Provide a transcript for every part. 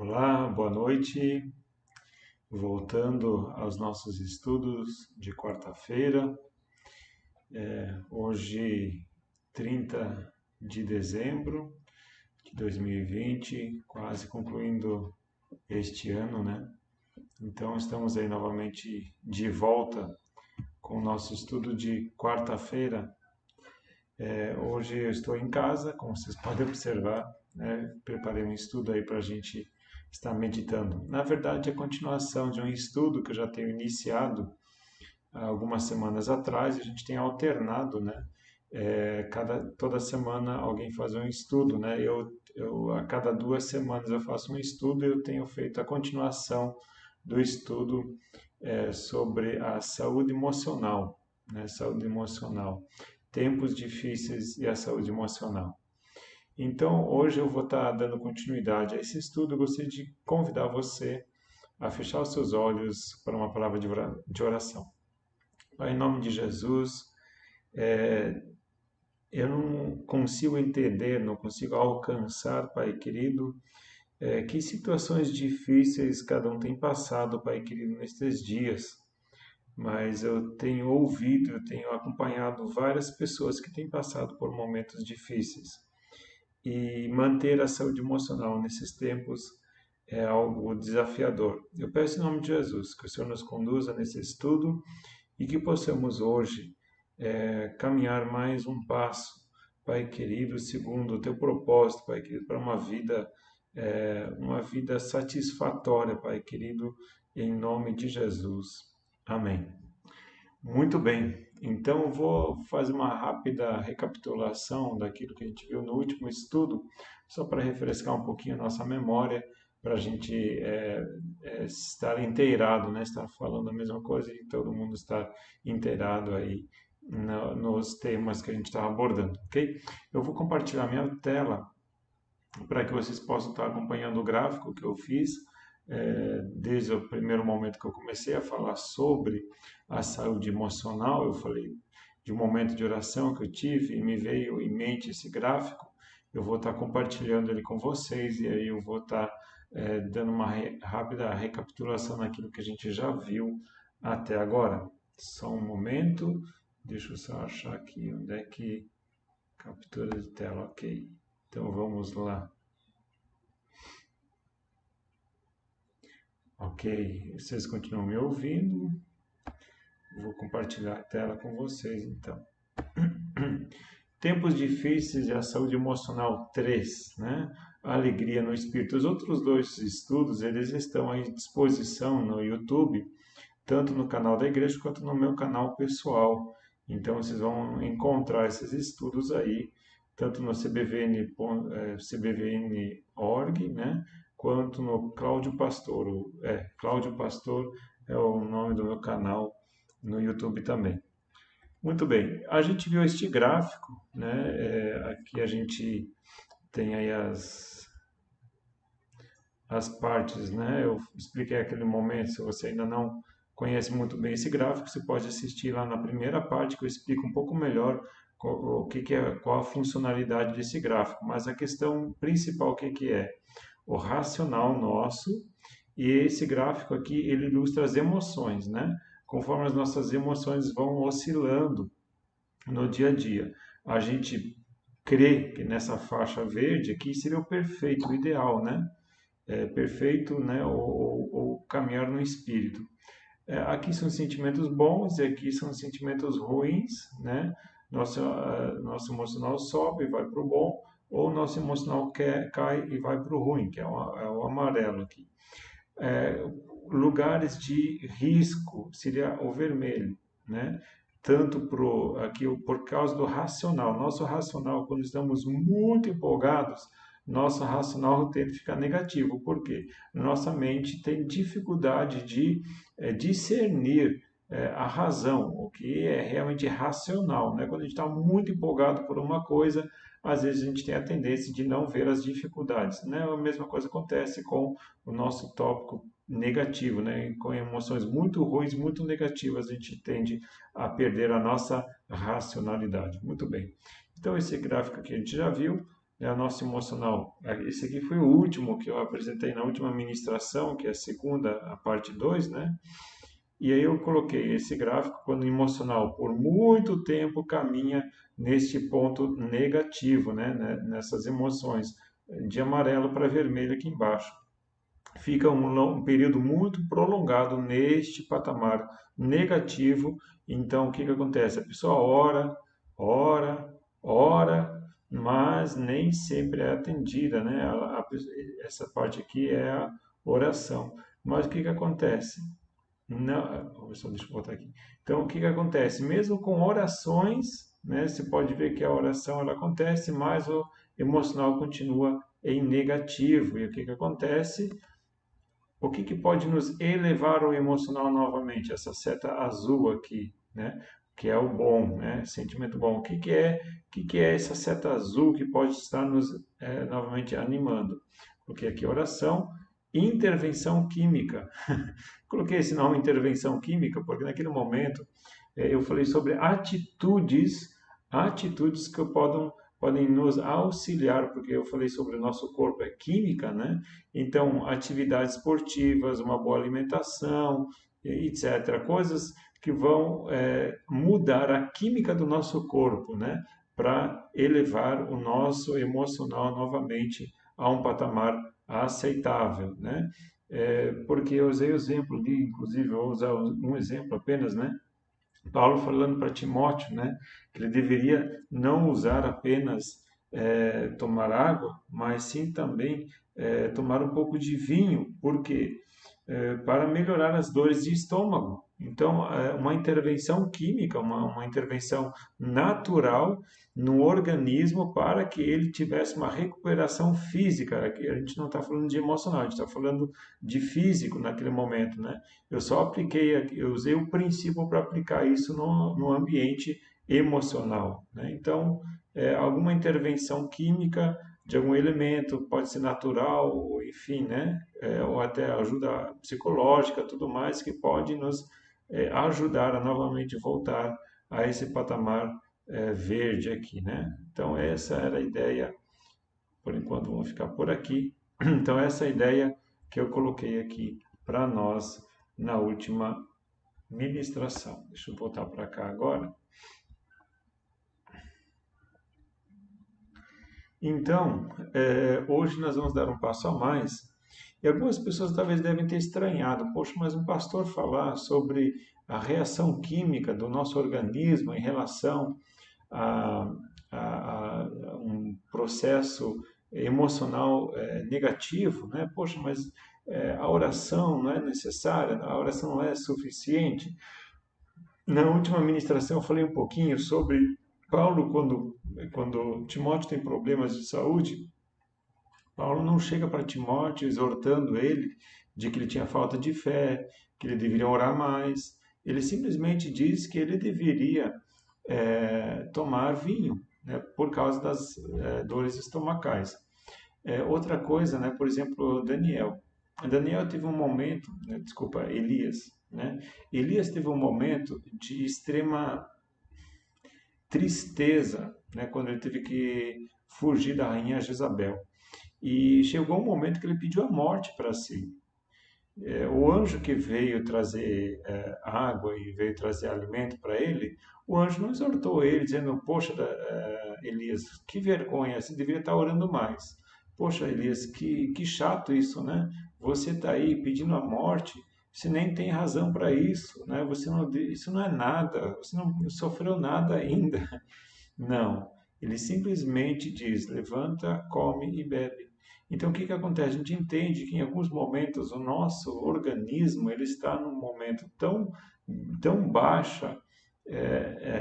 Olá, boa noite. Voltando aos nossos estudos de quarta-feira, hoje 30 de dezembro de 2020, quase concluindo este ano, né? Então estamos aí novamente de volta com o nosso estudo de quarta-feira. Hoje eu estou em casa, como vocês podem observar, né? Preparei um estudo aí para a gente estar meditando. Na verdade, é a continuação de um estudo que eu já tenho iniciado há algumas semanas atrás. A gente tem alternado, né? Toda semana alguém faz um estudo, né? A cada 2 semanas eu faço um estudo e eu tenho feito a continuação do estudo sobre a saúde emocional, né? Saúde emocional, tempos difíceis e a saúde emocional. Então, hoje eu vou estar dando continuidade a esse estudo. Eu gostaria de convidar você a fechar os seus olhos para uma palavra de oração. Pai, em nome de Jesus, eu não consigo entender, não consigo alcançar, Pai querido, que situações difíceis cada um tem passado, Pai querido, nestes dias. Mas eu tenho ouvido, eu tenho acompanhado várias pessoas que têm passado por momentos difíceis. E manter a saúde emocional nesses tempos é algo desafiador. Eu peço em nome de Jesus que o Senhor nos conduza nesse estudo e que possamos hoje caminhar mais um passo, Pai querido, segundo o teu propósito, Pai querido, para uma vida satisfatória, Pai querido, em nome de Jesus. Amém. Muito bem, então eu vou fazer uma rápida recapitulação daquilo que a gente viu no último estudo, só para refrescar um pouquinho a nossa memória, para a gente estar inteirado, né? Estar falando a mesma coisa e todo mundo estar inteirado aí nos temas que a gente está abordando, ok? Eu vou compartilhar minha tela para que vocês possam estar acompanhando o gráfico que eu fiz desde o primeiro momento que eu comecei a falar sobre a saúde emocional. Eu falei de um momento de oração que eu tive e me veio em mente esse gráfico. Eu vou estar compartilhando ele com vocês e aí eu vou estar dando uma rápida recapitulação daquilo que a gente já viu até agora. Só um momento, deixa eu só achar aqui onde é que captura de tela, ok. Então vamos lá. Ok, vocês continuam me ouvindo? Vou compartilhar a tela com vocês então. Tempos difíceis e a saúde emocional 3, né? A alegria no espírito. Os outros dois estudos, eles estão à disposição no YouTube, tanto no canal da igreja quanto no meu canal pessoal. Então vocês vão encontrar esses estudos aí, tanto no cbvn.org, né? Quanto no Cláudio Pastor. Cláudio Pastor é o nome do meu canal no YouTube também. Muito bem, a gente viu este gráfico, né? Aqui a gente tem aí as partes, né? Eu expliquei aquele momento. Se você ainda não conhece muito bem esse gráfico, você pode assistir lá na primeira parte que eu explico um pouco melhor qual a funcionalidade desse gráfico. Mas a questão principal, o que é? O racional nosso, e esse gráfico aqui ele ilustra as emoções, né? Conforme as nossas emoções vão oscilando no dia a dia. A gente crê que nessa faixa verde aqui seria o perfeito, o ideal, né? Perfeito, né? Ou caminhar no espírito. Aqui são sentimentos bons e aqui são sentimentos ruins, né? Nosso emocional sobe e vai para o bom, ou nosso emocional cai e vai para o ruim, que é o amarelo aqui. Lugares de risco seria o vermelho, né? Tanto aqui por causa do racional. Nosso racional, quando estamos muito empolgados, nosso racional tende a ficar negativo. Por quê? Nossa mente tem dificuldade de discernir a razão, o que é realmente racional, né? Quando a gente está muito empolgado por uma coisa, às vezes a gente tem a tendência de não ver as dificuldades, né? A mesma coisa acontece com o nosso tópico negativo, né? Com emoções muito ruins, muito negativas, a gente tende a perder a nossa racionalidade. Muito bem. Então esse gráfico aqui a gente já viu. é o nosso emocional. Esse aqui foi o último que eu apresentei na última ministração, que é a segunda, a parte 2, né? E aí eu coloquei esse gráfico quando o emocional por muito tempo caminha neste ponto negativo, né? Nessas emoções, de amarelo para vermelho aqui embaixo. Fica um período muito prolongado neste patamar negativo. Então, o que que acontece? A pessoa ora, ora, ora, mas nem sempre é atendida, né? Essa parte aqui é a oração. Mas o que que acontece? Não, só deixa eu botar aqui. Então, o que que acontece? Mesmo com orações, né, você pode ver que a oração ela acontece, mas o emocional continua em negativo. E o que que acontece? O que que pode nos elevar o emocional novamente? Essa seta azul aqui, né? Que é o bom, né? Sentimento bom. O que que é essa seta azul que pode estar nos novamente animando? Porque aqui oração, intervenção química. Coloquei esse nome intervenção química porque naquele momento eu falei sobre atitudes que podem nos auxiliar, porque eu falei sobre o nosso corpo é química, né? Então, atividades esportivas, uma boa alimentação, etc. Coisas que vão mudar a química do nosso corpo, né? Para elevar o nosso emocional novamente a um patamar aceitável, né? Porque eu usei o exemplo ali, inclusive, eu vou usar um exemplo apenas, né? Paulo falando para Timóteo, né, que ele deveria não usar apenas tomar água, mas sim também tomar um pouco de vinho, porque para melhorar as dores de estômago. Então, uma intervenção química, uma intervenção natural no organismo para que ele tivesse uma recuperação física. Aqui a gente não está falando de emocional, a gente está falando de físico naquele momento, né? Eu só apliquei, eu usei o princípio para aplicar isso no ambiente emocional, né? Então, alguma intervenção química de algum elemento, pode ser natural, enfim, né? Ou até ajuda psicológica, tudo mais, que pode nos ajudar a novamente voltar a esse patamar verde aqui, né? Então, essa era a ideia, por enquanto vamos ficar por aqui. Então, essa é a ideia que eu coloquei aqui para nós na última ministração. Deixa eu voltar para cá agora. Então, hoje nós vamos dar um passo a mais. E algumas pessoas talvez devem ter estranhado, poxa, mas um pastor falar sobre a reação química do nosso organismo em relação a, a um processo emocional negativo, né? Poxa, mas a oração não é necessária, a oração não é suficiente. Na última ministração eu falei um pouquinho sobre Paulo, quando Timóteo tem problemas de saúde, Paulo não chega para Timóteo exortando ele de que ele tinha falta de fé, que ele deveria orar mais. Ele simplesmente diz que ele deveria tomar vinho, né, por causa das dores estomacais. Outra coisa, né, por exemplo, Daniel. Daniel teve um momento, né, desculpa, Elias, né? Elias teve um momento de extrema tristeza, né, quando ele teve que fugir da rainha Jezabel. E chegou um momento que ele pediu a morte para si. O anjo que veio trazer água e veio trazer alimento para ele, o anjo não exortou ele, dizendo: Poxa, Elias, que vergonha, você deveria estar orando mais. Poxa, Elias, que chato isso, né? Você está aí pedindo a morte, você nem tem razão para isso, né? Isso não é nada, você não sofreu nada ainda. Não, ele simplesmente diz: levanta, come e bebe. Então, o que que acontece? A gente entende que em alguns momentos o nosso organismo ele está num momento tão baixa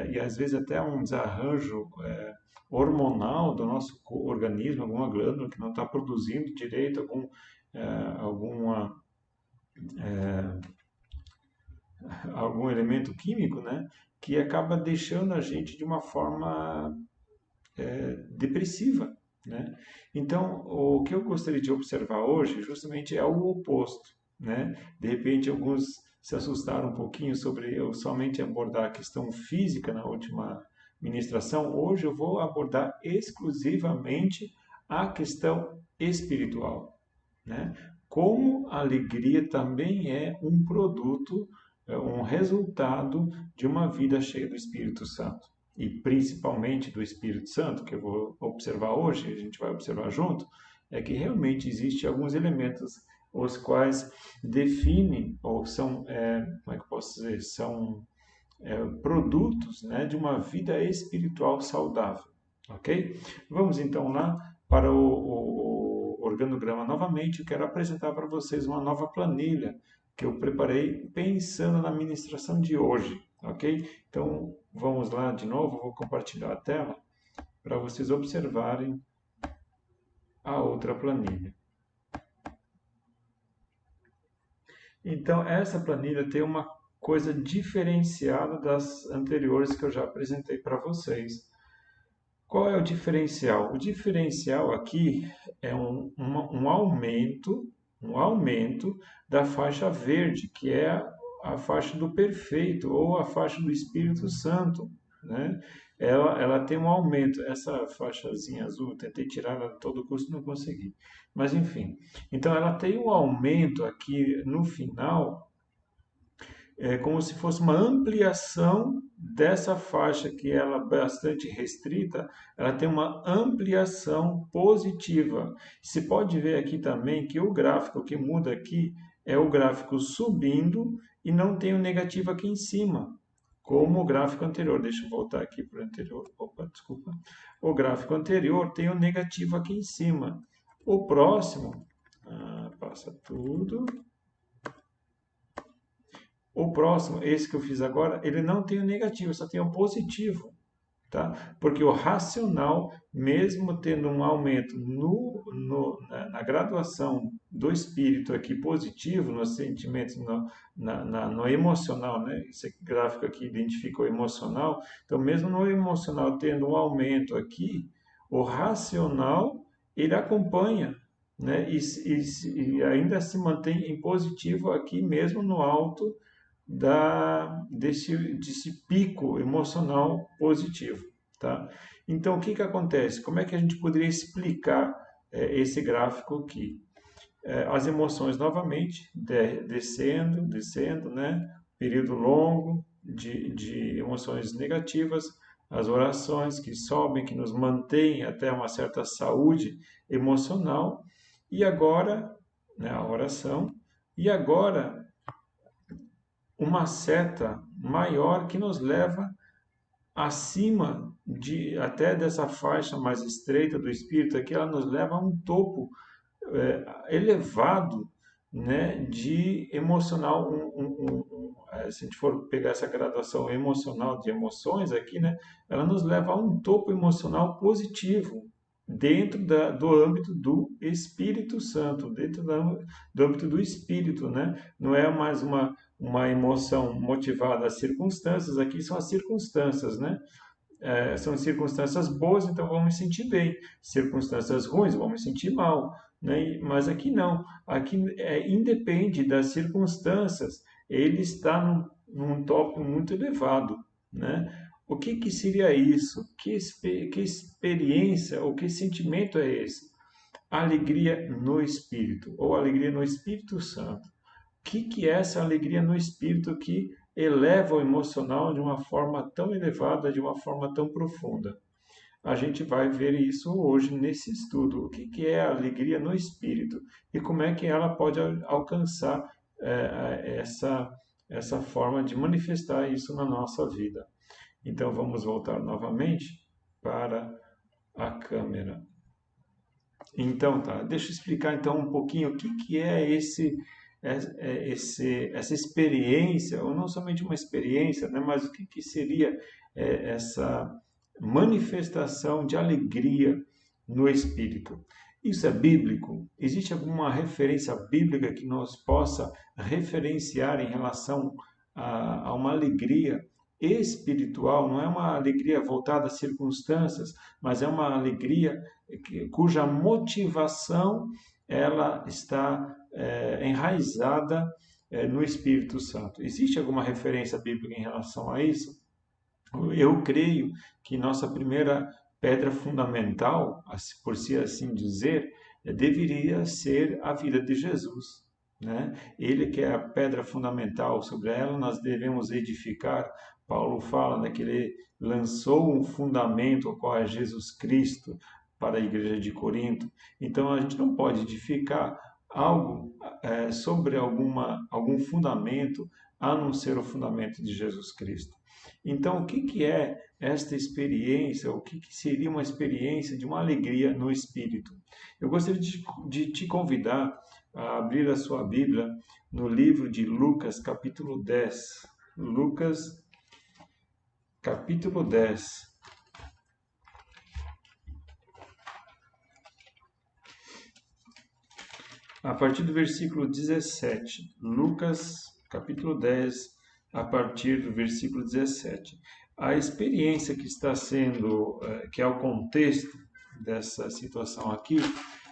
e às vezes até um desarranjo hormonal do nosso organismo, alguma glândula que não está produzindo direito alguma, algum elemento químico, né? Que acaba deixando a gente de uma forma depressiva, né? Então, o que eu gostaria de observar hoje justamente é o oposto, né? De repente, alguns se assustaram um pouquinho sobre eu somente abordar a questão física na última ministração. Hoje eu vou abordar exclusivamente a questão espiritual, né? Como a alegria também é um produto, é um resultado de uma vida cheia do Espírito Santo. E principalmente do Espírito Santo, que eu vou observar hoje, a gente vai observar junto, é que realmente existem alguns elementos os quais definem, ou são, como é que eu posso dizer, são produtos, né, de uma vida espiritual saudável, ok? Vamos então lá para o organograma novamente. Eu quero apresentar para vocês uma nova planilha que eu preparei pensando na ministração de hoje, ok? Então vamos lá de novo, vou compartilhar a tela para vocês observarem a outra planilha. Então, essa planilha tem uma coisa diferenciada das anteriores que eu já apresentei para vocês. Qual é o diferencial? O diferencial aqui é um aumento da faixa verde, que é a faixa do perfeito ou a faixa do Espírito Santo, né? Ela tem um aumento. Essa faixazinha azul, eu tentei tirar ela a todo custo, não consegui. Mas enfim, então ela tem um aumento aqui no final, como se fosse uma ampliação dessa faixa que ela é bastante restrita, ela tem uma ampliação positiva. Se pode ver aqui também que o gráfico que muda aqui é o gráfico subindo e não tem o negativo aqui em cima, como o gráfico anterior. Deixa eu voltar aqui para o anterior. Opa, desculpa. O gráfico anterior tem o negativo aqui em cima. O próximo, passa tudo. O próximo, esse que eu fiz agora, ele não tem o negativo, só tem o positivo, tá? Porque o racional, mesmo tendo um aumento na graduação do espírito aqui positivo, nos sentimentos, no emocional, né? Esse gráfico aqui identifica o emocional. Então, mesmo no emocional tendo um aumento aqui, o racional, ele acompanha, né? E ainda se mantém em positivo aqui, mesmo no alto desse pico emocional positivo, tá? Então, o que que acontece? Como é que a gente poderia explicar esse gráfico aqui? As emoções novamente descendo, né? Período longo de emoções negativas, as orações que sobem, que nos mantêm até uma certa saúde emocional, e agora, né, a oração, e agora uma seta maior que nos leva acima até dessa faixa mais estreita do espírito aqui, ela nos leva a um topo elevado, né, de emocional. Se a gente for pegar essa graduação emocional de emoções aqui, né, ela nos leva a um topo emocional positivo dentro do âmbito do Espírito Santo, dentro do âmbito do Espírito, né? Não é mais uma emoção motivada às circunstâncias, aqui são as circunstâncias, né? São circunstâncias boas, então vamos me sentir bem. Circunstâncias ruins, vamos me sentir mal, né? Mas aqui não. Aqui independe das circunstâncias, ele está num tópico muito elevado, né? O que que seria isso? Que experiência ou que sentimento é esse? Alegria no Espírito, ou alegria no Espírito Santo. Que é essa alegria no espírito que eleva o emocional de uma forma tão elevada, de uma forma tão profunda? A gente vai ver isso hoje nesse estudo. O que é a alegria no espírito e como é que ela pode alcançar essa forma de manifestar isso na nossa vida. Então vamos voltar novamente para a câmera. Então tá, deixa eu explicar então um pouquinho o que é essa experiência, ou não somente uma experiência, né, mas o que seria essa manifestação de alegria no Espírito. Isso é bíblico? Existe alguma referência bíblica que nos possa referenciar em relação a uma alegria espiritual? Não é uma alegria voltada às circunstâncias, mas é uma alegria cuja motivação ela está enraizada no Espírito Santo. Existe alguma referência bíblica em relação a isso? Eu creio que nossa primeira pedra fundamental, por se assim dizer, deveria ser a vida de Jesus, né? Ele que é a pedra fundamental, sobre ela nós devemos edificar. Paulo fala, né, que ele lançou um fundamento, o qual é Jesus Cristo, para a igreja de Corinto. Então a gente não pode edificar algo sobre algum fundamento a não ser o fundamento de Jesus Cristo. Então, o que é esta experiência? O que seria uma experiência de uma alegria no Espírito? Eu gostaria de te convidar a abrir a sua Bíblia no livro de Lucas, capítulo 10. Lucas, capítulo 10. A partir do versículo 17. Lucas, capítulo 10, a partir do versículo 17. A experiência que está sendo, que é o contexto dessa situação aqui,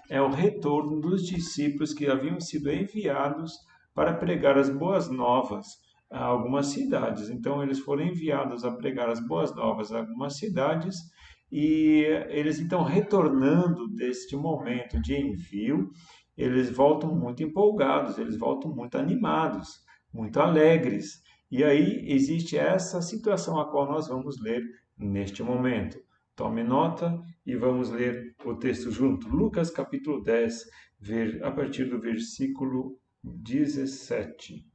é o retorno dos discípulos que haviam sido enviados para pregar as boas novas a algumas cidades. Então, eles foram enviados a pregar as boas novas a algumas cidades e eles então retornando deste momento de envio, eles voltam muito empolgados, eles voltam muito animados, muito alegres. E aí existe essa situação a qual nós vamos ler neste momento. Tome nota e vamos ler o texto junto. Lucas capítulo 10, a partir do versículo 17.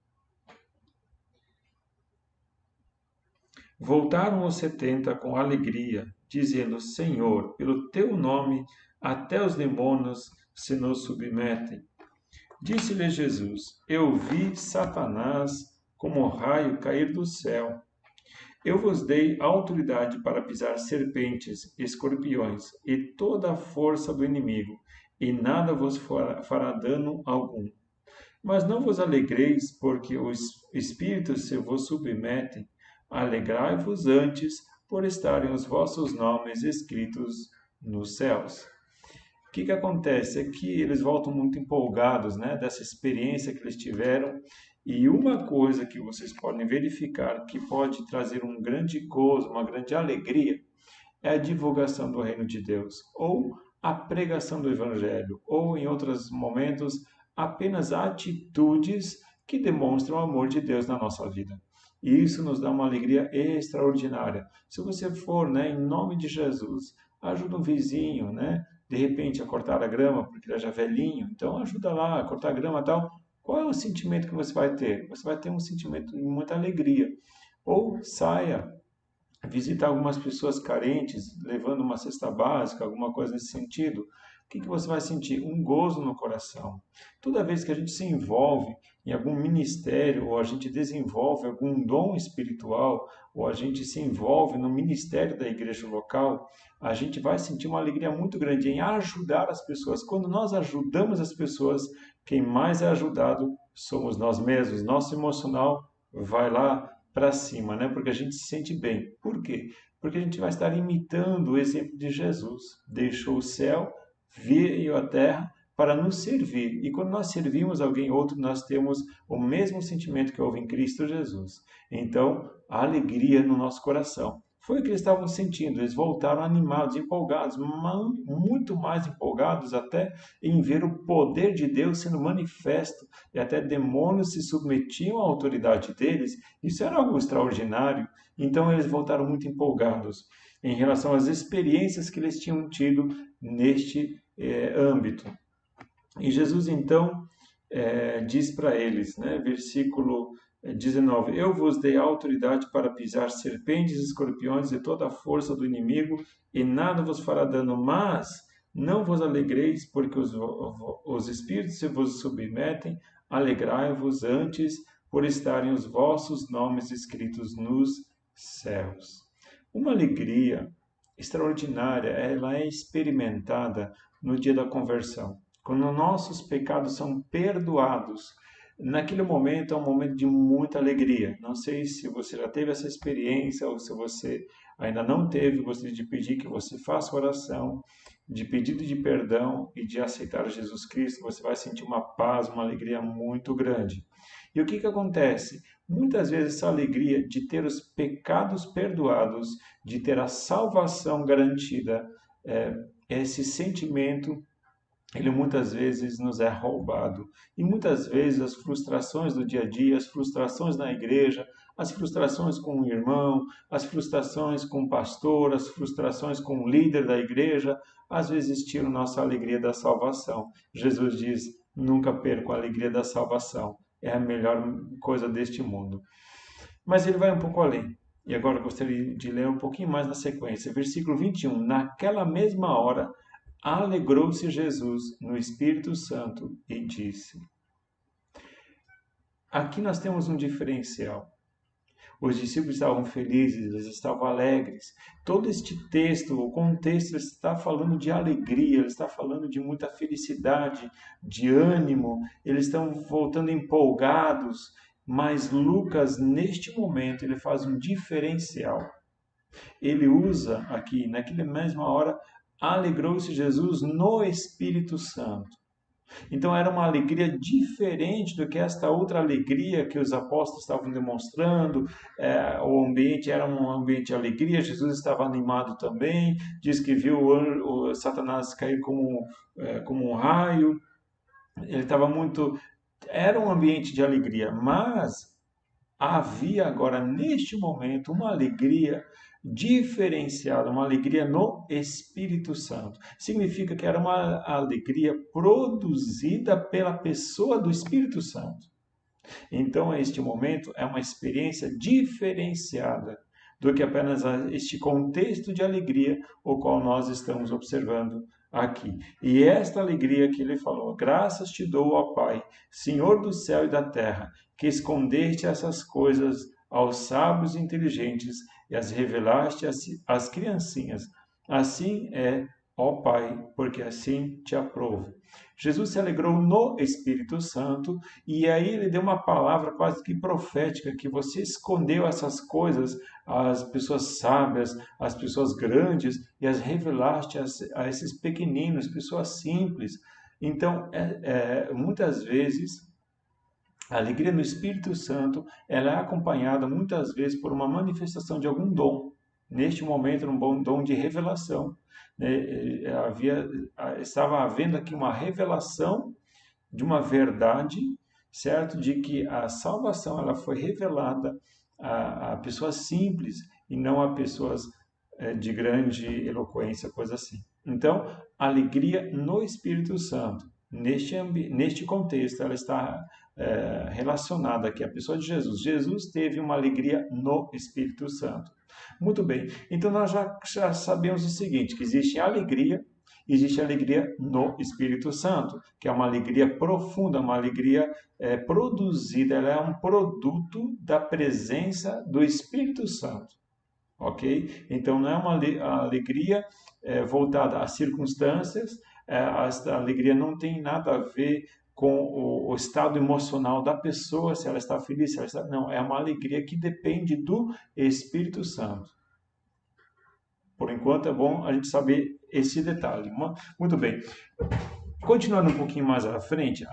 Voltaram os 70 com alegria, dizendo: Senhor, pelo teu nome até os demônios se nos submetem. Disse-lhe Jesus: Eu vi Satanás como raio cair do céu. Eu vos dei autoridade para pisar serpentes, escorpiões e toda a força do inimigo, e nada vos fará dano algum. Mas não vos alegreis, porque os espíritos se vos submetem. Alegrai-vos antes, por estarem os vossos nomes escritos nos céus. O que acontece é que eles voltam muito empolgados, né, dessa experiência que eles tiveram. E uma coisa que vocês podem verificar que pode trazer um grande gozo, uma grande alegria, é a divulgação do reino de Deus, ou a pregação do evangelho, ou em outros momentos, apenas atitudes que demonstram o amor de Deus na nossa vida. E isso nos dá uma alegria extraordinária. Se você for, né, em nome de Jesus, ajuda um vizinho, né, de repente a cortar a grama, porque ele é já velhinho, então ajuda lá a cortar a grama e tal. Qual é o sentimento que você vai ter? Você vai ter um sentimento de muita alegria. Ou saia visitar algumas pessoas carentes, levando uma cesta básica, alguma coisa nesse sentido. O que você vai sentir? Um gozo no coração. Toda vez que a gente se envolve em algum ministério, ou a gente desenvolve algum dom espiritual, ou a gente se envolve no ministério da igreja local, a gente vai sentir uma alegria muito grande em ajudar as pessoas. Quando nós ajudamos as pessoas, quem mais é ajudado somos nós mesmos. Nosso emocional vai lá para cima, né? Porque a gente se sente bem. Por quê? Porque a gente vai estar imitando o exemplo de Jesus. Deixou o céu, veio à terra para nos servir. E quando nós servimos alguém outro, nós temos o mesmo sentimento que houve em Cristo Jesus. Então, a alegria no nosso coração. Foi o que eles estavam sentindo. Eles voltaram animados, empolgados, muito mais empolgados até em ver o poder de Deus sendo manifesto, e até demônios se submetiam à autoridade deles. Isso era algo extraordinário. Então eles voltaram muito empolgados em relação às experiências que eles tinham tido neste âmbito. E Jesus então diz para eles, né, versículo 19: Eu vos dei autoridade para pisar serpentes, escorpiões e toda a força do inimigo, e nada vos fará dano, mas não vos alegreis, porque os espíritos se vos submetem. Alegrai-vos antes, por estarem os vossos nomes escritos nos céus. Uma alegria extraordinária, ela é experimentada no dia da conversão, quando nossos pecados são perdoados. Naquele momento é um momento de muita alegria. Não sei se você já teve essa experiência ou se você ainda não teve, gostaria de pedir que você faça oração de pedido de perdão e de aceitar Jesus Cristo. Você vai sentir uma paz, uma alegria muito grande. E o que acontece? Muitas vezes essa alegria de ter os pecados perdoados, de ter a salvação garantida, esse sentimento ele muitas vezes nos é roubado. E muitas vezes as frustrações do dia a dia, as frustrações na igreja, as frustrações com o irmão, as frustrações com o pastor, as frustrações com o líder da igreja, às vezes tiram nossa alegria da salvação. Jesus diz: nunca percam a alegria da salvação. É a melhor coisa deste mundo. Mas ele vai um pouco além. E agora eu gostaria de ler um pouquinho mais na sequência. Versículo 21. Naquela mesma hora, alegrou-se Jesus no Espírito Santo e disse. Aqui nós temos um diferencial. Os discípulos estavam felizes, eles estavam alegres. Todo este texto, o contexto está falando de alegria, ele está falando de muita felicidade, de ânimo, eles estão voltando empolgados, mas Lucas, neste momento, ele faz um diferencial. Ele usa aqui, naquela mesma hora, alegrou-se Jesus no Espírito Santo. Então era uma alegria diferente do que esta outra alegria que os apóstolos estavam demonstrando. O ambiente era um ambiente de alegria, Jesus estava animado também, diz que viu o Satanás cair como um raio. Ele estava muito... Era um ambiente de alegria, mas havia agora, neste momento, uma alegria diferenciada, uma alegria no Espírito Santo. Significa que era uma alegria produzida pela pessoa do Espírito Santo. Então, este momento é uma experiência diferenciada do que apenas este contexto de alegria o qual nós estamos observando aqui. E esta alegria que ele falou: graças te dou, ó Pai, Senhor do céu e da terra, que escondeste essas coisas aos sábios e inteligentes e as revelaste às criancinhas. Assim é, ó Pai, porque assim te aprovo. Jesus se alegrou no Espírito Santo e aí ele deu uma palavra quase que profética, que você escondeu essas coisas às pessoas sábias, às pessoas grandes e as revelaste a esses pequeninos, pessoas simples. Então, muitas vezes, a alegria no Espírito Santo ela é acompanhada muitas vezes por uma manifestação de algum dom. Neste momento, um bom dom de revelação. Estava havendo aqui uma revelação de uma verdade, certo? De que a salvação ela foi revelada a pessoas simples e não a pessoas de grande eloquência, coisa assim. Então, alegria no Espírito Santo. Neste contexto, ela está relacionada aqui à pessoa de Jesus. Jesus teve uma alegria no Espírito Santo. Muito bem, então nós já sabemos o seguinte, que existe alegria no Espírito Santo, que é uma alegria profunda, uma alegria produzida, ela é um produto da presença do Espírito Santo, ok? Então não é uma alegria voltada às circunstâncias, a alegria não tem nada a ver com o estado emocional da pessoa, se ela está feliz, se ela está... Não, é uma alegria que depende do Espírito Santo. Por enquanto é bom a gente saber esse detalhe. Muito bem. Continuando um pouquinho mais à frente,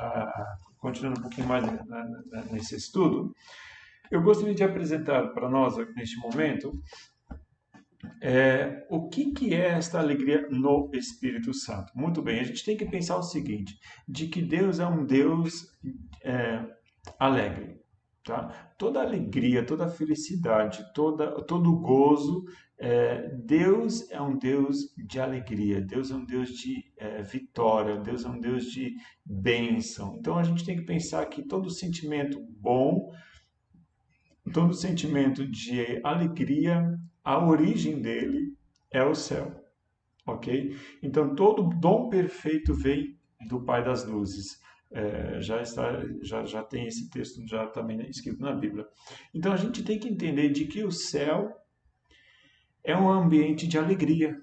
continuando um pouquinho mais nesse estudo, eu gostaria de apresentar para nós, neste momento, o que é esta alegria no Espírito Santo. Muito bem, a gente tem que pensar o seguinte, de que Deus é um Deus alegre. Tá? Toda alegria, toda felicidade, todo gozo, Deus é um Deus de alegria, Deus é um Deus de vitória, Deus é um Deus de bênção. Então a gente tem que pensar que todo sentimento bom, todo sentimento de alegria, a origem dele é o céu, ok? Então todo dom perfeito vem do Pai das Luzes. Já tem esse texto já também escrito na Bíblia. Então a gente tem que entender de que o céu é um ambiente de alegria.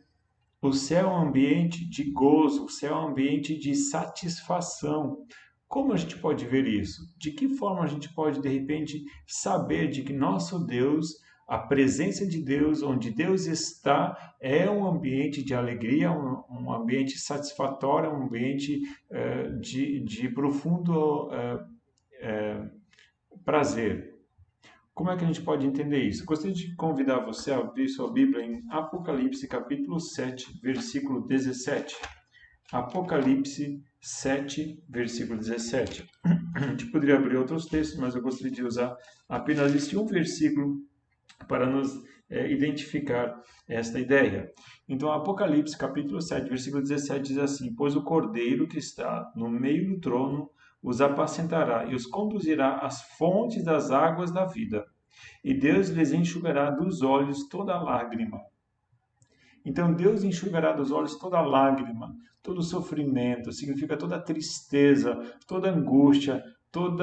O céu é um ambiente de gozo, o céu é um ambiente de satisfação. Como a gente pode ver isso? De que forma a gente pode, de repente, saber de que nosso Deus, a presença de Deus, onde Deus está, é um ambiente de alegria, um ambiente satisfatório, um ambiente de profundo prazer. Como é que a gente pode entender isso? Gostaria de convidar você a abrir sua Bíblia em Apocalipse capítulo 7, versículo 17. Apocalipse 7, versículo 17. A gente poderia abrir outros textos, mas eu gostaria de usar apenas este um versículo para nos identificar esta ideia. Então, Apocalipse capítulo 7, versículo 17 diz assim: Pois o Cordeiro que está no meio do trono os apacentará e os conduzirá às fontes das águas da vida, e Deus lhes enxugará dos olhos toda lágrima. Então, Deus enxugará dos olhos toda lágrima, todo sofrimento, significa toda tristeza, toda angústia, todo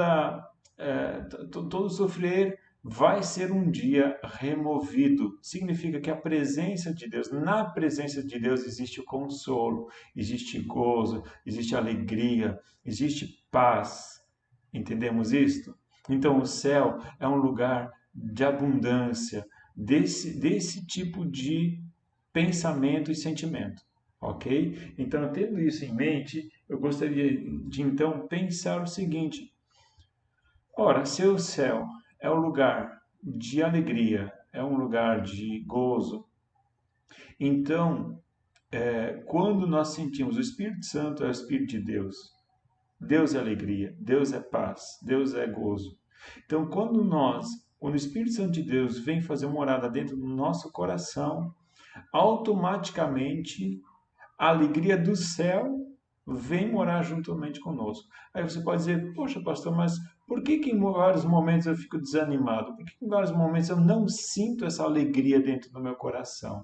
sofrer vai ser um dia removido. Significa que a presença de Deus, na presença de Deus existe o consolo, existe gozo, existe alegria, existe paz. Entendemos isto? Então, o céu é um lugar de abundância, desse tipo de pensamento e sentimento, ok? Então, tendo isso em mente, eu gostaria de então pensar o seguinte: ora, se o céu é um lugar de alegria, é um lugar de gozo, então, quando nós sentimos o Espírito Santo, é o Espírito de Deus. Deus é alegria, Deus é paz, Deus é gozo. Então, quando o Espírito Santo de Deus vem fazer morada dentro do nosso coração, automaticamente a alegria do céu vem morar juntamente conosco. Aí você pode dizer: poxa, pastor, mas por que em vários momentos eu fico desanimado? Por que em vários momentos eu não sinto essa alegria dentro do meu coração?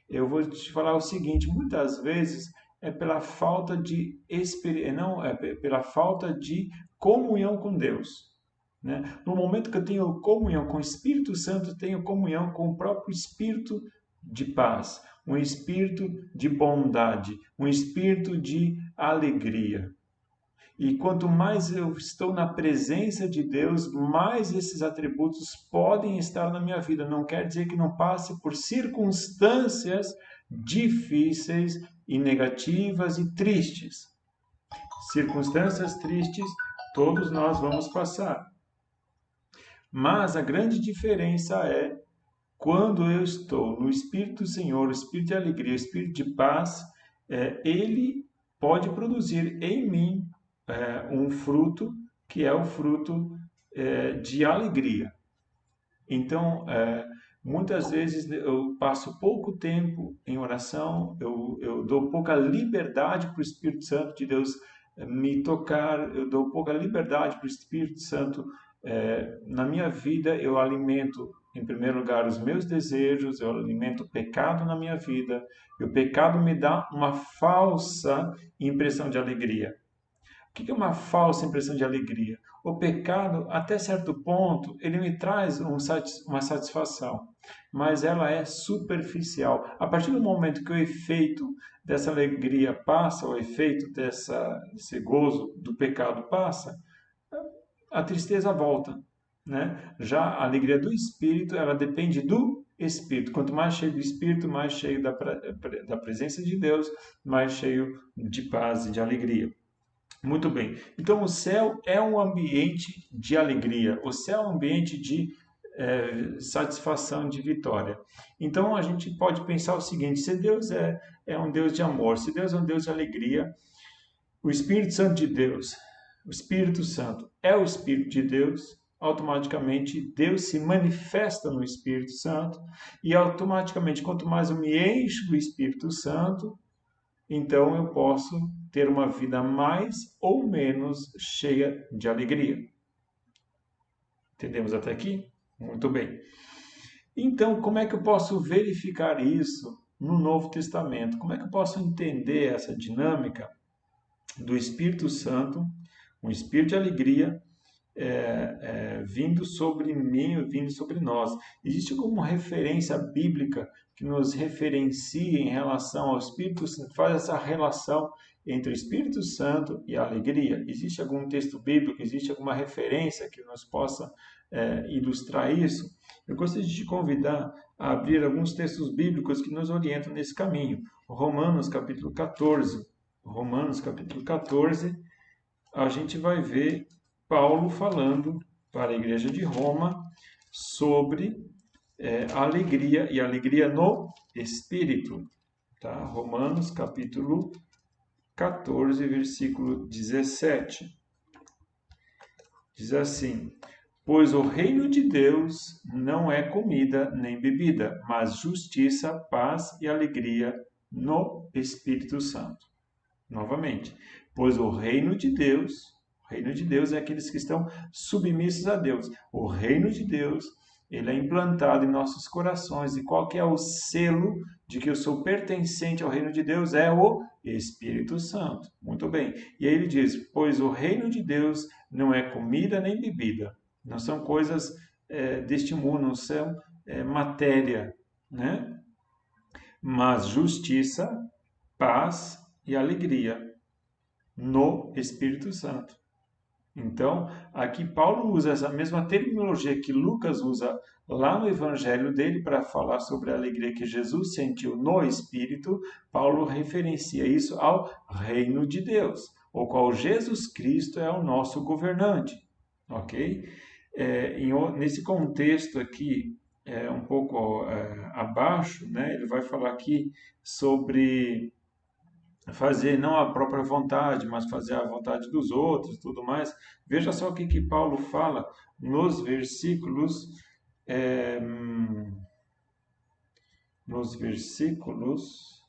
Eu vou te falar o seguinte: muitas vezes é pela falta de não é pela falta de comunhão com Deus. Né? No momento que eu tenho comunhão com o Espírito Santo, eu tenho comunhão com o próprio Espírito de paz, um espírito de bondade, um espírito de alegria. E quanto mais eu estou na presença de Deus, mais esses atributos podem estar na minha vida. Não quer dizer que não passe por circunstâncias difíceis e negativas e tristes. Circunstâncias tristes todos nós vamos passar. Mas a grande diferença é quando eu estou no Espírito do Senhor, o Espírito de alegria, o Espírito de paz, ele pode produzir em mim um fruto que é o fruto de alegria. Então, muitas vezes eu passo pouco tempo em oração, eu dou pouca liberdade para o Espírito Santo de Deus me tocar, eu dou pouca liberdade para o Espírito Santo na minha vida. Eu alimento, em primeiro lugar, os meus desejos, eu alimento o pecado na minha vida, e o pecado me dá uma falsa impressão de alegria. O que é uma falsa impressão de alegria? O pecado, até certo ponto, ele me traz uma satisfação, mas ela é superficial. A partir do momento que o efeito dessa alegria passa, o efeito desse gozo do pecado passa, a tristeza volta, né? Já a alegria do Espírito, ela depende do Espírito. Quanto mais cheio do Espírito, mais cheio da presença de Deus, mais cheio de paz e de alegria. Muito bem. Então, o céu é um ambiente de alegria. O céu é um ambiente de satisfação, de vitória. Então, a gente pode pensar o seguinte: se Deus é um Deus de amor, se Deus é um Deus de alegria, o Espírito Santo de Deus, o Espírito Santo é o Espírito de Deus, automaticamente Deus se manifesta no Espírito Santo, e automaticamente, quanto mais eu me encho do Espírito Santo, então eu posso ter uma vida mais ou menos cheia de alegria. Entendemos até aqui? Muito bem. Então, como é que eu posso verificar isso no Novo Testamento? Como é que eu posso entender essa dinâmica do Espírito Santo, um espírito de alegria, vindo sobre mim, vindo sobre nós? Existe alguma referência bíblica que nos referencia em relação ao Espírito Santo, faz essa relação entre o Espírito Santo e a alegria? Existe algum texto bíblico, existe alguma referência que nos possa ilustrar isso? Eu gostaria de te convidar a abrir alguns textos bíblicos que nos orientam nesse caminho. Romanos capítulo 14. Romanos capítulo 14, a gente vai ver Paulo falando para a igreja de Roma sobre alegria e alegria no Espírito. Tá? Romanos capítulo 14, versículo 17. Diz assim: pois o reino de Deus não é comida nem bebida, mas justiça, paz e alegria no Espírito Santo. Novamente, pois o reino de Deus é aqueles que estão submissos a Deus. O reino de Deus, ele é implantado em nossos corações. E qual que é o selo de que eu sou pertencente ao reino de Deus? É o Espírito Santo. Muito bem. E aí ele diz, pois o reino de Deus não é comida nem bebida. Não são coisas deste mundo, não são matéria, né? Mas justiça, paz e alegria no Espírito Santo. Então, aqui Paulo usa essa mesma terminologia que Lucas usa lá no evangelho dele para falar sobre a alegria que Jesus sentiu no Espírito. Paulo referencia isso ao reino de Deus, o qual Jesus Cristo é o nosso governante, ok? Nesse contexto aqui, um pouco abaixo, né, ele vai falar aqui sobre fazer não a própria vontade, mas fazer a vontade dos outros e tudo mais. Veja só o que Paulo fala nos versículos, é, nos versículos,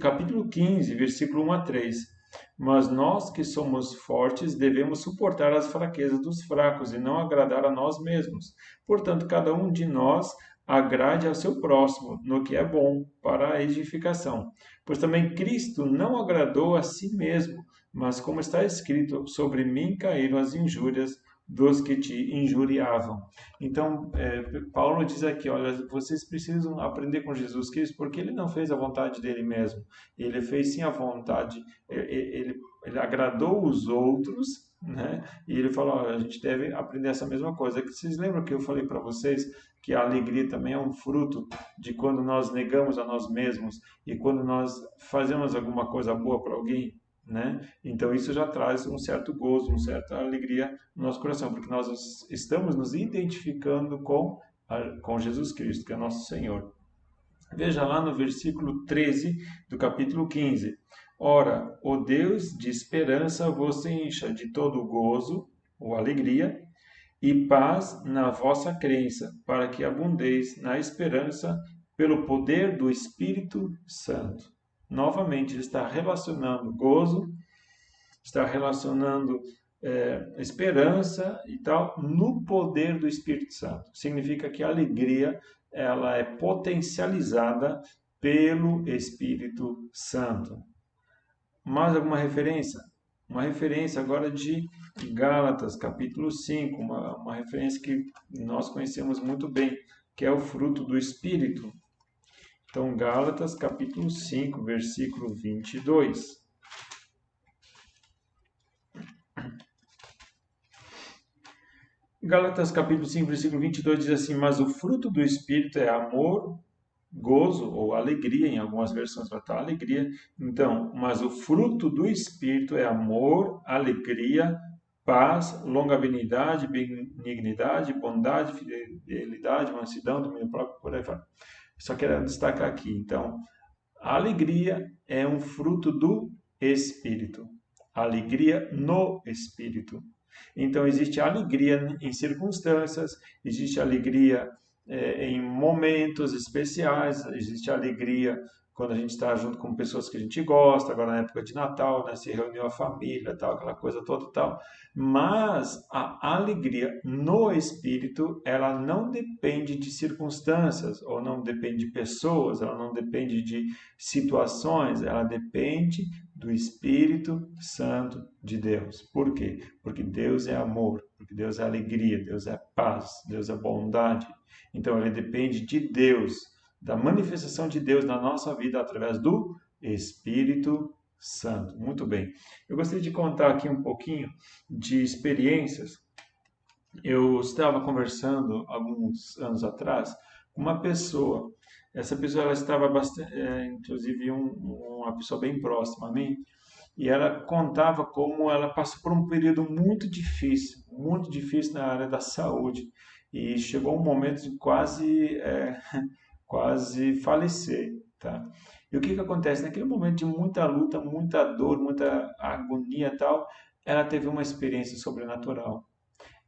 capítulo 15, versículo 1 a 3. Mas nós que somos fortes devemos suportar as fraquezas dos fracos e não agradar a nós mesmos. Portanto, cada um de nós agrade ao seu próximo no que é bom para a edificação. Pois também Cristo não agradou a si mesmo, mas como está escrito, sobre mim caíram as injúrias dos que te injuriavam. Então, Paulo diz aqui, olha, vocês precisam aprender com Jesus Cristo, porque ele não fez a vontade dele mesmo. Ele fez sim a vontade, ele agradou os outros, né? E ele falou, olha, a gente deve aprender essa mesma coisa. Vocês lembram que eu falei para vocês que a alegria também é um fruto de quando nós negamos a nós mesmos e quando nós fazemos alguma coisa boa para alguém, né? Então isso já traz um certo gozo, uma certa alegria no nosso coração, porque nós estamos nos identificando com Jesus Cristo, que é nosso Senhor. Veja lá no versículo 13 do capítulo 15. Ora, o Deus de esperança vos encha de todo gozo ou alegria e paz na vossa crença, para que abundeis na esperança pelo poder do Espírito Santo. Novamente, ele está relacionando gozo, está relacionando esperança e tal no poder do Espírito Santo. Significa que a alegria ela é potencializada pelo Espírito Santo. Mais alguma referência? Uma referência agora de Gálatas, capítulo 5, uma referência que nós conhecemos muito bem, que é o fruto do Espírito. Então, Gálatas, capítulo 5, versículo 22. Gálatas, capítulo 5, versículo 22 diz assim, mas o fruto do Espírito é amor, gozo ou alegria, em algumas versões vai estar alegria. Então, mas o fruto do Espírito é amor, alegria, paz, longanimidade, benignidade, bondade, fidelidade, mansidão, domínio próprio, por aí vai. Só quero destacar aqui, então, a alegria é um fruto do Espírito. Alegria no Espírito. Então, existe alegria em circunstâncias, existe alegria em momentos especiais, existe alegria quando a gente está junto com pessoas que a gente gosta, agora na época de Natal, né, se reuniu a família, tal, aquela coisa toda tal. Mas a alegria no Espírito, ela não depende de circunstâncias, ou não depende de pessoas, ela não depende de situações, ela depende do Espírito Santo de Deus. Por quê? Porque Deus é amor, porque Deus é alegria, Deus é paz, Deus é bondade. Então ele depende de Deus, da manifestação de Deus na nossa vida através do Espírito Santo. Muito bem. Eu gostaria de contar aqui um pouquinho de experiências. Eu estava conversando alguns anos atrás com uma pessoa. Essa pessoa ela estava bastante, inclusive uma pessoa bem próxima a mim. e ela contava como ela passou por um período muito difícil na área da saúde, e chegou um momento de quase falecer, tá? E o que que acontece? Naquele momento de muita luta, muita dor, muita agonia e tal, ela teve uma experiência sobrenatural.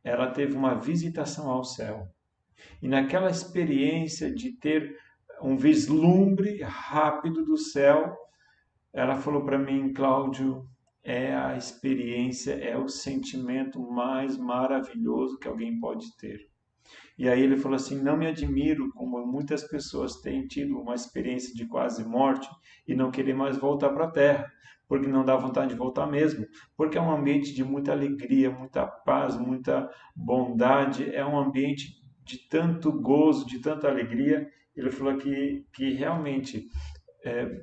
Ela teve uma visitação ao céu. E naquela experiência de ter um vislumbre rápido do céu, ela falou para mim: Cláudio, é a experiência, é o sentimento mais maravilhoso que alguém pode ter. E aí ele falou assim: não me admiro como muitas pessoas têm tido uma experiência de quase morte e não querer mais voltar para a Terra, porque não dá vontade de voltar mesmo, porque é um ambiente de muita alegria, muita paz, muita bondade, é um ambiente de tanto gozo, de tanta alegria. Ele falou que realmente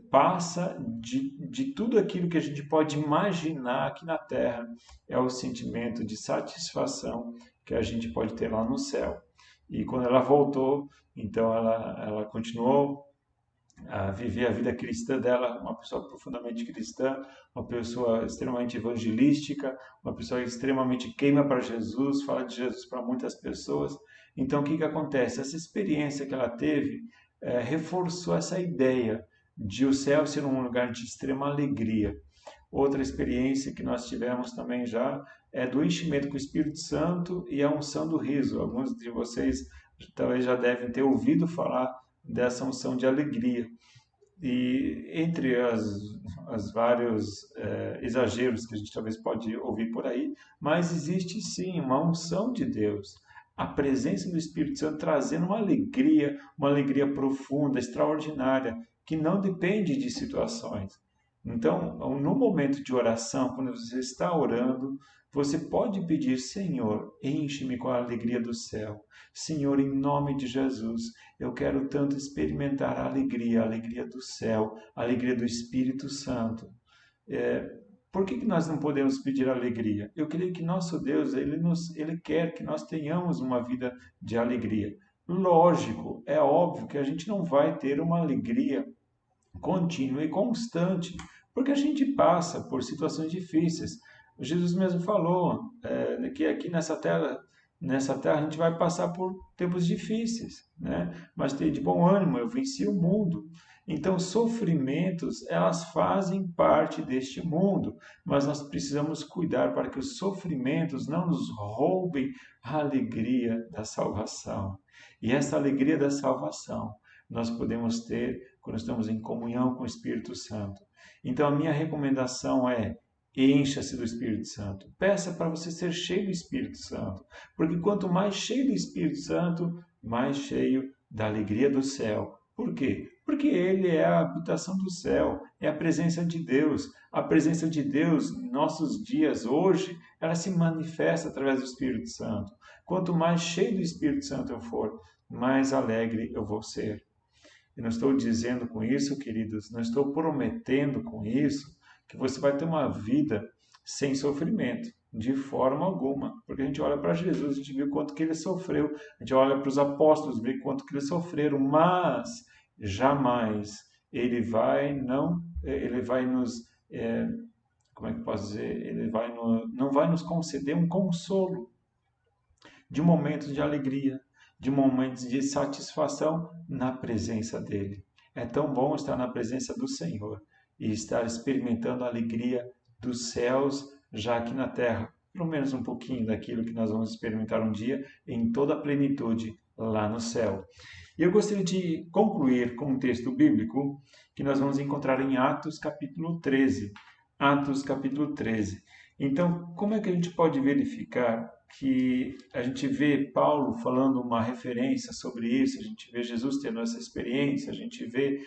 passa de tudo aquilo que a gente pode imaginar aqui na Terra, é o sentimento de satisfação que a gente pode ter lá no céu. E quando ela voltou, então ela continuou a viver a vida cristã dela, uma pessoa profundamente cristã, uma pessoa extremamente evangelística, uma pessoa extremamente queima para Jesus, fala de Jesus para muitas pessoas. Então, o que que acontece? Essa experiência que ela teve reforçou essa ideia de o céu ser um lugar de extrema alegria. Outra experiência que nós tivemos também já é do enchimento com o Espírito Santo e a unção do riso. Alguns de vocês talvez já devem ter ouvido falar dessa unção de alegria. E entre as vários exageros que a gente talvez pode ouvir por aí, mas existe sim uma unção de Deus, a presença do Espírito Santo trazendo uma alegria profunda, extraordinária, que não depende de situações. Então, no momento de oração, quando você está orando, você pode pedir: Senhor, enche-me com a alegria do céu. Senhor, em nome de Jesus, eu quero tanto experimentar a alegria do céu, a alegria do Espírito Santo. É, por que nós não podemos pedir alegria? Eu creio que nosso Deus, ele quer que nós tenhamos uma vida de alegria. Lógico, é óbvio que a gente não vai ter uma alegria contínua e constante, porque a gente passa por situações difíceis. Jesus mesmo falou que aqui nessa terra a gente vai passar por tempos difíceis, né? Mas ter de bom ânimo, eu venci o mundo. Então, sofrimentos, elas fazem parte deste mundo, mas nós precisamos cuidar para que os sofrimentos não nos roubem a alegria da salvação. E essa alegria da salvação nós podemos ter quando estamos em comunhão com o Espírito Santo. Então, a minha recomendação é: encha-se do Espírito Santo. Peça para você ser cheio do Espírito Santo. Porque quanto mais cheio do Espírito Santo, mais cheio da alegria do céu. Por quê? Porque ele é a habitação do céu, é a presença de Deus. A presença de Deus, em nossos dias, hoje, ela se manifesta através do Espírito Santo. Quanto mais cheio do Espírito Santo eu for, mais alegre eu vou ser. Eu não estou dizendo com isso, queridos, não estou prometendo com isso que você vai ter uma vida sem sofrimento, de forma alguma. Porque a gente olha para Jesus, a gente vê quanto que ele sofreu, a gente olha para os apóstolos, vê quanto que eles sofreram, mas jamais ele vai nos, como é que eu posso dizer, não vai nos conceder um consolo de momentos de alegria, de momentos de satisfação na presença dele. É tão bom estar na presença do Senhor e estar experimentando a alegria dos céus já aqui na terra, pelo menos um pouquinho daquilo que nós vamos experimentar um dia em toda a plenitude lá no céu. E eu gostaria de concluir com um texto bíblico que nós vamos encontrar em Atos capítulo 13. Atos capítulo 13. Então, como é que a gente pode verificar que a gente vê Paulo falando uma referência sobre isso, a gente vê Jesus tendo essa experiência, a gente vê,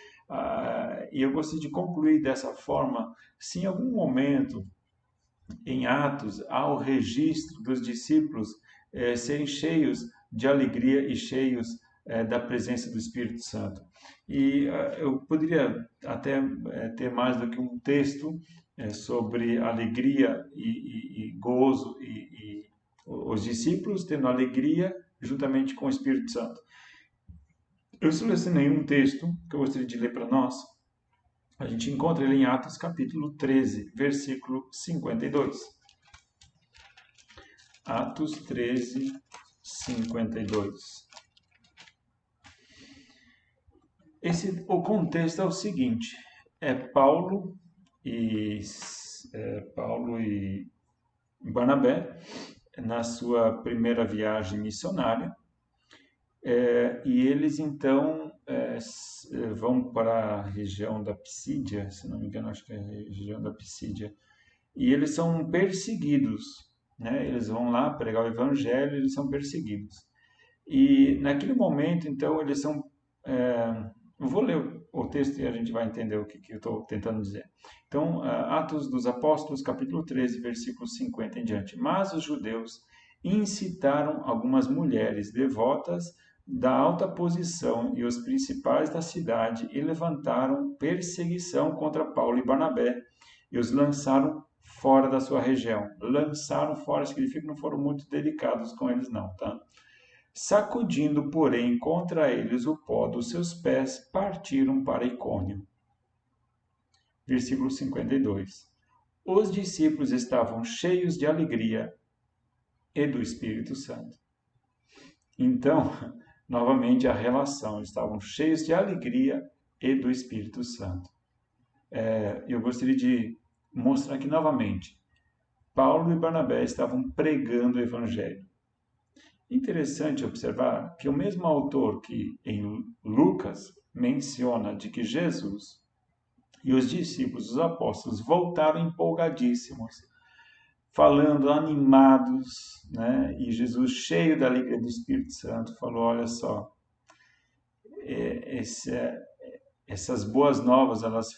e eu gostaria de concluir dessa forma: se em algum momento em Atos há o registro dos discípulos serem cheios de alegria e cheios da presença do Espírito Santo. E eu poderia até ter mais do que um texto sobre alegria e gozo e os discípulos tendo alegria juntamente com o Espírito Santo. Eu selecionei um texto que eu gostaria de ler para nós, A gente encontra ele em Atos capítulo 13, versículo 52. Atos 13, 52. O contexto é o seguinte: é Paulo e Barnabé na sua primeira viagem missionária, e eles então vão para a região da Pisídia, se não me engano, acho que é a região da Pisídia, e eles são perseguidos, né? Eles vão lá pregar o evangelho, eles são perseguidos. E naquele momento, então, eles são. Eu vou ler o texto e a gente vai entender o que eu estou tentando dizer. Então, Atos dos Apóstolos, capítulo 13, versículo 50 em diante. Mas os judeus incitaram algumas mulheres devotas da alta posição e os principais da cidade e levantaram perseguição contra Paulo e Barnabé e os lançaram fora da sua região. Lançaram fora significa que não foram muito delicados com eles não, tá? Sacudindo, porém, contra eles o pó dos seus pés, partiram para Icônio. Versículo 52. Os discípulos estavam cheios de alegria e do Espírito Santo. Então, novamente a relação, eles estavam cheios de alegria e do Espírito Santo. Eu gostaria de mostrar aqui novamente. Paulo e Barnabé estavam pregando o Evangelho. Interessante observar que o mesmo autor que em Lucas menciona de que Jesus e os discípulos, os apóstolos, voltaram empolgadíssimos, falando animados, né? E Jesus, cheio da alegria do Espírito Santo, falou: olha só, essas boas novas elas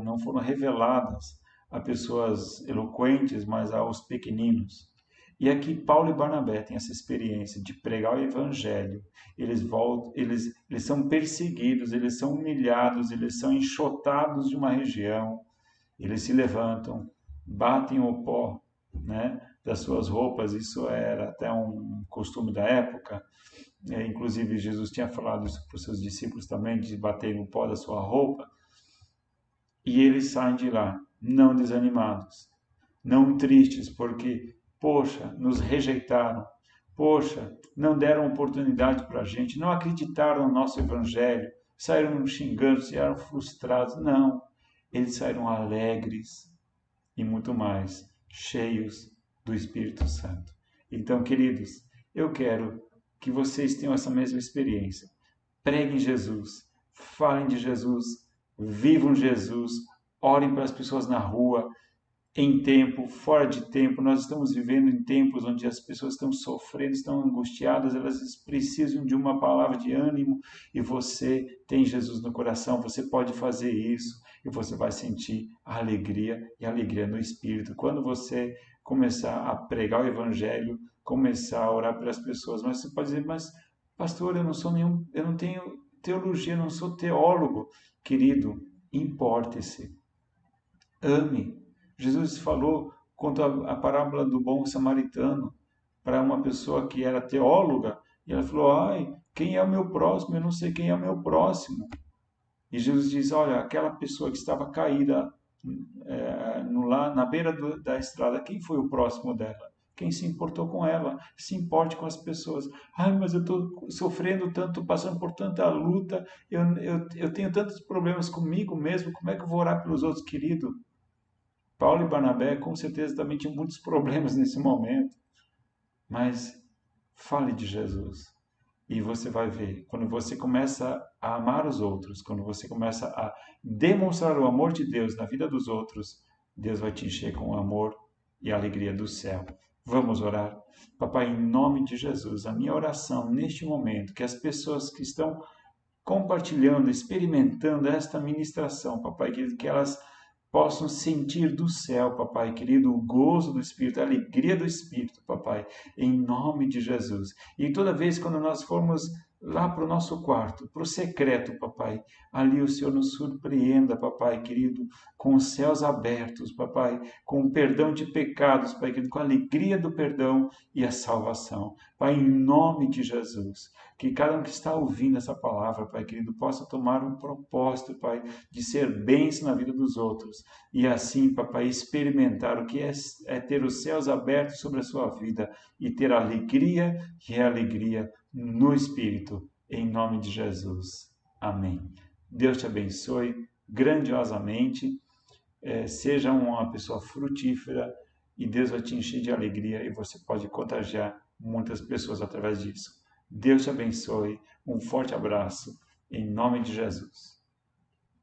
não foram reveladas a pessoas eloquentes, mas aos pequeninos. E aqui Paulo e Barnabé têm essa experiência de pregar o evangelho. Eles são perseguidos, eles são humilhados, eles são enxotados de uma região. Eles se levantam, batem o pó, né, das suas roupas. Isso era até um costume da época. Inclusive Jesus tinha falado isso para os seus discípulos também, de bater no pó da sua roupa. E eles saem de lá, não desanimados, não tristes, porque poxa, nos rejeitaram. Poxa, não deram oportunidade para a gente, não acreditaram no nosso evangelho, saíram xingando, saíram frustrados. Não, eles saíram alegres e muito mais, cheios do Espírito Santo. Então, queridos, eu quero que vocês tenham essa mesma experiência. Preguem Jesus, falem de Jesus, vivam Jesus, orem para as pessoas na rua, em tempo, fora de tempo. Nós estamos vivendo em tempos onde as pessoas estão sofrendo, estão angustiadas, elas precisam de uma palavra de ânimo e você tem Jesus no coração, você pode fazer isso e você vai sentir a alegria e a alegria no Espírito. Quando você começar a pregar o Evangelho, começar a orar pelas pessoas, mas você pode dizer, mas pastor, eu não tenho teologia, eu não sou teólogo. Querido, importe-se, ame. Jesus falou quanto a parábola do bom samaritano para uma pessoa que era teóloga, e ela falou: ai, quem é o meu próximo? Eu não sei quem é o meu próximo. E Jesus diz: olha, aquela pessoa que estava caída na beira da estrada, quem foi o próximo dela? Quem se importou com ela? Se importe com as pessoas. Ai, mas eu estou sofrendo tanto, estou passando por tanta luta, eu tenho tantos problemas comigo mesmo, como é que eu vou orar pelos outros, querido? Paulo e Barnabé com certeza também tinham muitos problemas nesse momento, mas fale de Jesus e você vai ver, quando você começa a amar os outros, quando você começa a demonstrar o amor de Deus na vida dos outros, Deus vai te encher com o amor e a alegria do céu. Vamos orar? Papai, em nome de Jesus, a minha oração neste momento, que as pessoas que estão compartilhando, experimentando esta ministração, papai, que elas possam sentir do céu, papai querido, o gozo do Espírito, a alegria do Espírito, papai, em nome de Jesus. E toda vez quando nós formos lá para o nosso quarto, para o secreto, papai. Ali o Senhor nos surpreenda, papai querido, com os céus abertos, papai, com o perdão de pecados, pai querido, com a alegria do perdão e a salvação. Pai, em nome de Jesus, que cada um que está ouvindo essa palavra, pai querido, possa tomar um propósito, pai, de ser bênção na vida dos outros. E assim, papai, experimentar o que é ter os céus abertos sobre a sua vida e ter alegria, que é alegria no Espírito, em nome de Jesus. Amém. Deus te abençoe grandiosamente, seja uma pessoa frutífera e Deus vai te encher de alegria e você pode contagiar muitas pessoas através disso. Deus te abençoe, um forte abraço, em nome de Jesus.